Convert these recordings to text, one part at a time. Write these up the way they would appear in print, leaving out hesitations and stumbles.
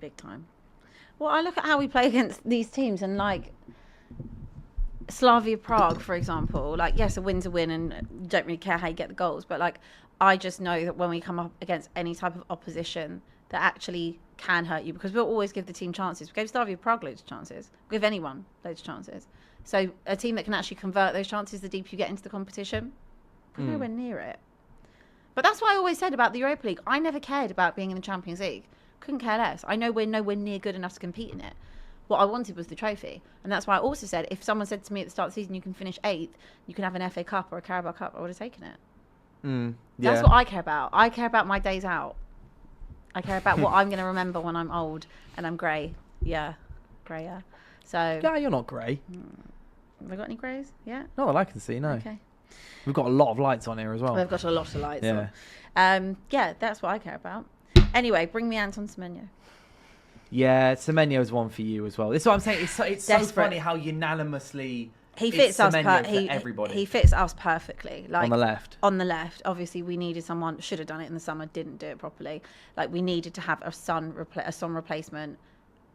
big time. Well, I look at how we play against these teams and like Slavia Prague, for example. Like, yes, a win's a win, and you don't really care how you get the goals. But like, I just know that when we come up against any type of opposition that actually can hurt you, because we'll always give the team chances. We gave Slavia Prague loads of chances. We give anyone loads of chances. So a team that can actually convert those chances, the deeper you get into the competition, we're nowhere near it. But that's what I always said about the Europa League. I never cared about being in the Champions League. Couldn't care less. I know we're nowhere near good enough to compete in it. What I wanted was the trophy. And that's why I also said, if someone said to me at the start of the season, you can finish 8th, you can have an FA Cup or a Carabao Cup, I would have taken it. That's what I care about. I care about my days out. I care about what I'm going to remember when I'm old and I'm grey. Yeah, grey, yeah. So. Yeah, you're not grey. Have I got any greys? Yeah? Not that I can see, no. Okay. We've got a lot of lights on here as well. We've got a lot of lights on. Yeah, that's what I care about. Anyway, bring me Anton Semenyo. Yeah, Semenyo's one for you as well. This is what I'm saying. It's so funny how unanimously he fits us. Everybody. He fits us perfectly. Like on the left. On the left, obviously, we needed someone. Should have done it in the summer. Didn't do it properly. Like we needed to have a Son replacement,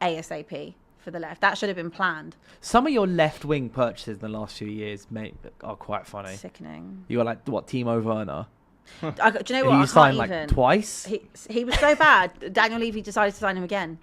ASAP for the left. That should have been planned. Some of your left wing purchases in the last few years, mate, are quite funny. Sickening. You were like, what, Timo Werner? Do you know what? You signed like twice. He was so bad. Daniel Levy decided to sign him again.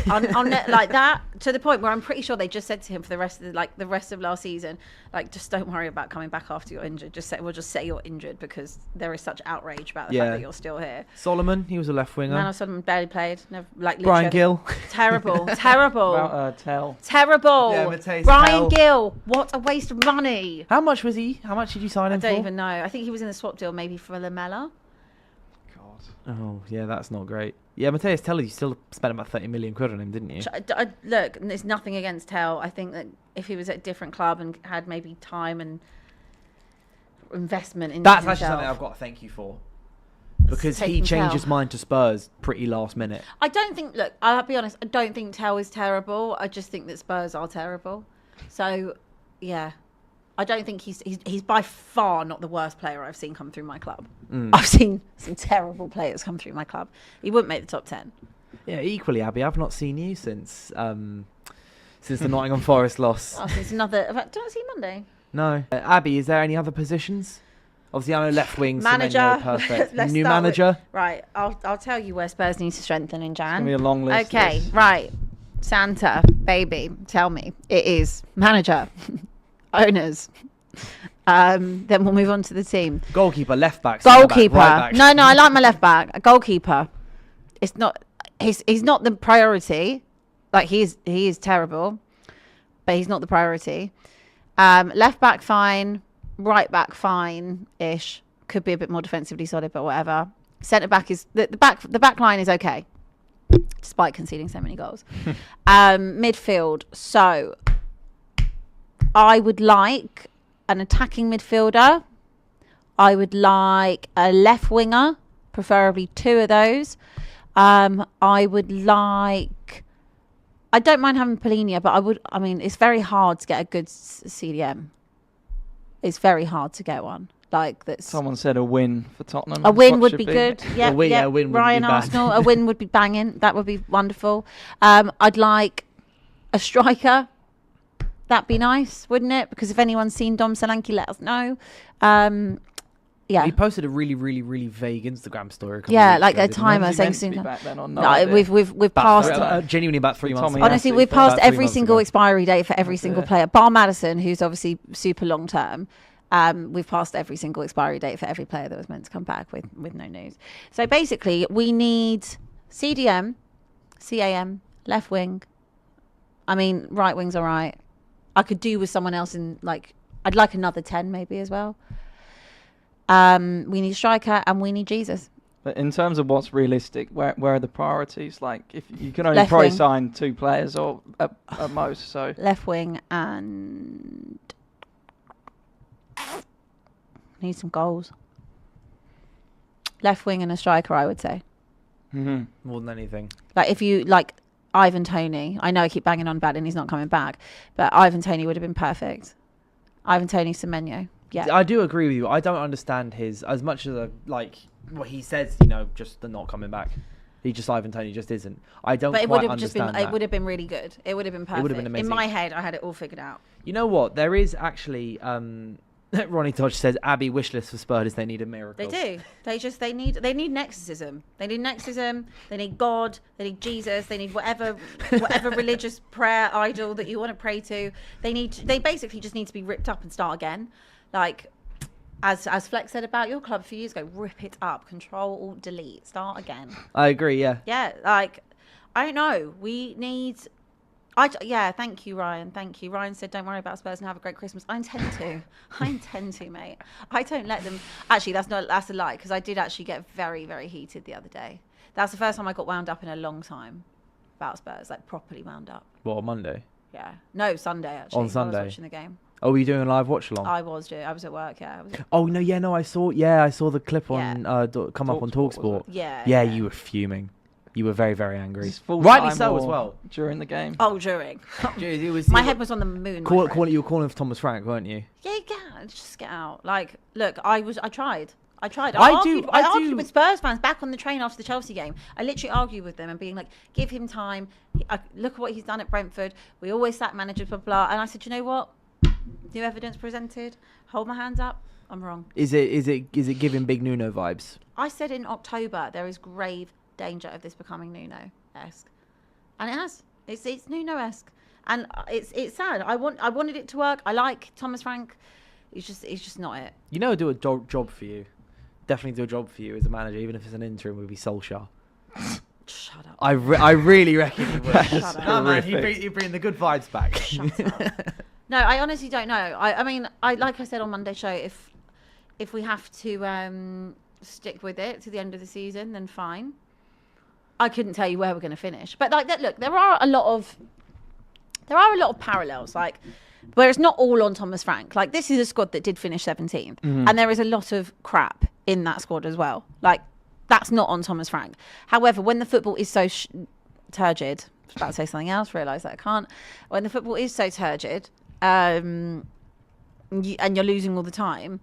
on like that, to the point where I'm pretty sure they just said to him for the rest of last season, like, just don't worry about coming back after you're injured. We'll just say you're injured, because there is such outrage about the fact that you're still here. Solomon, he was a left winger. No, Solomon barely played. Never, like Brian Gill. Terrible. About Tell. Terrible. Yeah, Matthijs Brian Tell. Gill. What a waste of money. How much was he? How much did you sign him for? I don't even know. I think he was in the swap deal maybe for Lamella. Oh, yeah, that's not great. Yeah, Matthijs Tell, you still spent about 30 million quid on him, didn't you? Look, there's nothing against Tell. I think that if he was at a different club and had maybe time and investment in That's actually something I've got to thank you for. Because he changed his mind to Spurs pretty last minute. I don't think, look, I'll be honest, I don't think Tell is terrible. I just think that Spurs are terrible. So, yeah. I don't think he's by far not the worst player I've seen come through my club. I've seen some terrible players come through my club. He wouldn't make the top 10. Yeah, equally, Abby, I've not seen you since the Nottingham Forest loss. Oh, since another. Did I see you Monday? No. Abby, is there any other positions? Obviously, I know left wing, manager. Semenyo, perfect. New manager. Right, I'll tell you where Spurs need to strengthen in Jan. It's gonna be a long list. Okay, right. Santa, baby, tell me. It is manager. Owners. Then we'll move on to the team. Goalkeeper, left back. Goalkeeper. Right back. No, I like my left back. A goalkeeper. It's not. He's not the priority. Like he is terrible, but he's not the priority. Left back fine. Right back fine-ish. Could be a bit more defensively solid, but whatever. Centre back is the back line is okay, despite conceding so many goals. Midfield. So I would like an attacking midfielder. I would like a left winger, preferably 2 of those. I would like. I don't mind having Polinia, but I mean, it's very hard to get a good CDM. It's very hard to get one. Like that's. Someone said a win for Tottenham. A win would be good. Yeah, a win would Ryan be bad. Arsenal. A win would be banging. That would be wonderful. I'd like a striker. That'd be nice, wouldn't it? Because if anyone's seen Dom Solanke, let us know. Yeah. He posted a really, really, really vague Instagram story. Like a timer saying soon. We've passed. Genuinely about 3 months. Honestly, we've passed every single expiry date for every single player. Bar Madison, who's obviously super long term. We've passed every single expiry date for every player that was meant to come back with no news. So basically, we need CDM, CAM, left wing. I mean, right wing's all right. I could do with someone else in I'd like another 10 maybe as well. We need a striker and we need Jesus. But in terms of what's realistic, where are the priorities? Like, if you can only probably sign 2 players or at most, so left wing and need some goals. Left wing and a striker, I would say. Mm-hmm. More than anything. Like if you like Ivan Toney, I know I keep banging on about it and he's not coming back, but Ivan Toney would have been perfect. Ivan Toney, Semenyo. Yeah. I do agree with you. I don't understand his, as much as what he says, just the not coming back. Ivan Toney just isn't. I don't But it quite would have just been. understand that. It would have been really good. It would have been perfect. It would have been amazing. In my head, I had it all figured out. You know what? There is actually. Ronnie Dodge says Abbi wish list for Spurs. They need a miracle. They do. They need nexusism. They need nexusism. They need God. They need Jesus. They need whatever religious prayer idol that you want to pray to. They basically just need to be ripped up and start again. Like as Flex said about your club a few years ago, rip it up. Control Alt Delete. Start again. I agree. Yeah. Yeah. Like I don't know. We need. Thank you, Ryan. Thank you. Ryan said, don't worry about Spurs and have a great Christmas. I intend to, mate. I don't let them. Actually, that's a lie, because I did actually get very, very heated the other day. That's the first time I got wound up in a long time about Spurs, like properly wound up. What, on Monday? Yeah. No, Sunday, actually. On Sunday? I was watching the game. Oh, were you doing a live watch along? I was at work, yeah. Oh, no, yeah, no, I saw the clip on, come up on TalkSport. TalkSport. Yeah. You were fuming. You were very, very angry. Rightly so as well. During the game. Oh, during. Jeez, My head was on the moon. You were calling for Thomas Frank, weren't you? Yeah, just get out. Like, look, I tried. I argued with Spurs fans back on the train after the Chelsea game. I literally argued with them and being like, give him time. Look at what he's done at Brentford. We always sack managers, blah, blah. And I said, you know what? New evidence presented. Hold my hands up. I'm wrong. Is it giving Big Nuno vibes? I said in October there is grave danger of this becoming Nuno-esque, and it has. It's Nuno-esque, and it's sad. I wanted it to work. I like Thomas Frank. It's just not it. You know, do a job for you. Definitely do a job for you as a manager, even if it's an interim. Would be Solskjaer. Shut up. I really reckon he would. Shut up. No, man, he'd bring the good vibes back. Shut up. No, I honestly don't know. I mean, like I said on Monday show, if we have to stick with it to the end of the season, then fine. I couldn't tell you where we're going to finish, but like that. Look, there are a lot of parallels, like where it's not all on Thomas Frank. Like this is a squad that did finish 17th, and there is a lot of crap in that squad as well. Like that's not on Thomas Frank. However, when the football is so turgid, I was about to say something else, realised that I can't. When the football is so turgid, and you're losing all the time,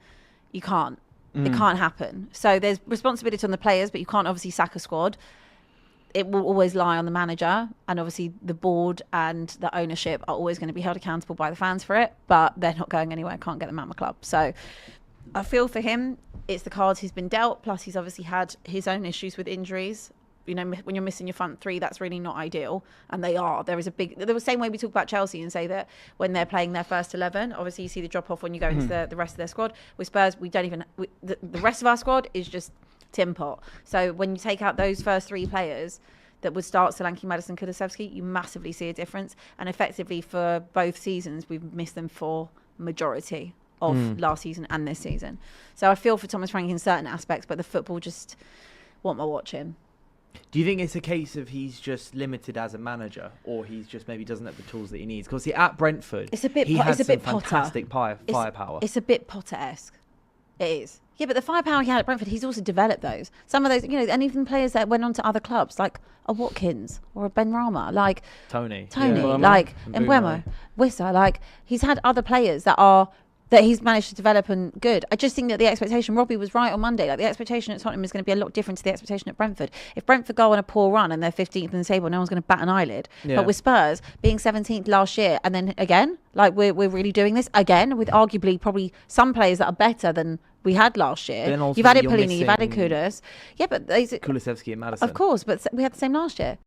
you can't. It can't happen. So there's responsibility on the players, but you can't obviously sack a squad. It will always lie on the manager, and obviously the board and the ownership are always going to be held accountable by the fans for it, but they're not going anywhere. Can't get them out of my club. So I feel for him. It's the cards he's been dealt, plus he's obviously had his own issues with injuries. You know, when you're missing your front three, that's really not ideal, and they are. There is the same way we talk about Chelsea and say that when they're playing their first 11, obviously you see the drop off when you go into the rest of their squad. With Spurs, the rest of our squad is just tin pot. So when you take out those first three players that would start Solanke, Maddison, Kulusevski, you massively see a difference. And effectively for both seasons, we've missed them for majority of last season and this season. So I feel for Thomas Frank in certain aspects, but the football just want my watching. Do you think it's a case of he's just limited as a manager, or he's just maybe doesn't have the tools that he needs? Because at Brentford, he had some fantastic firepower. It's a bit Potter-esque. It is. Yeah, but the firepower he had at Brentford, he's also developed those. Some of those, you know, and even players that went on to other clubs, like a Watkins or a Benrahma, like Tony, like Mbeumo, Wissa, like he's had other players that he's managed to develop and good. I just think that the expectation, Robbie was right on Monday, like the expectation at Tottenham is going to be a lot different to the expectation at Brentford. If Brentford go on a poor run and they're 15th in the table, no one's going to bat an eyelid. Yeah. But with Spurs being 17th last year, and then again, like we're really doing this again with arguably probably some players that are better than we had last year. You've added Pelini, you've added Kudus. Yeah, but Kulusevski and Maddison. Of course, but we had the same last year.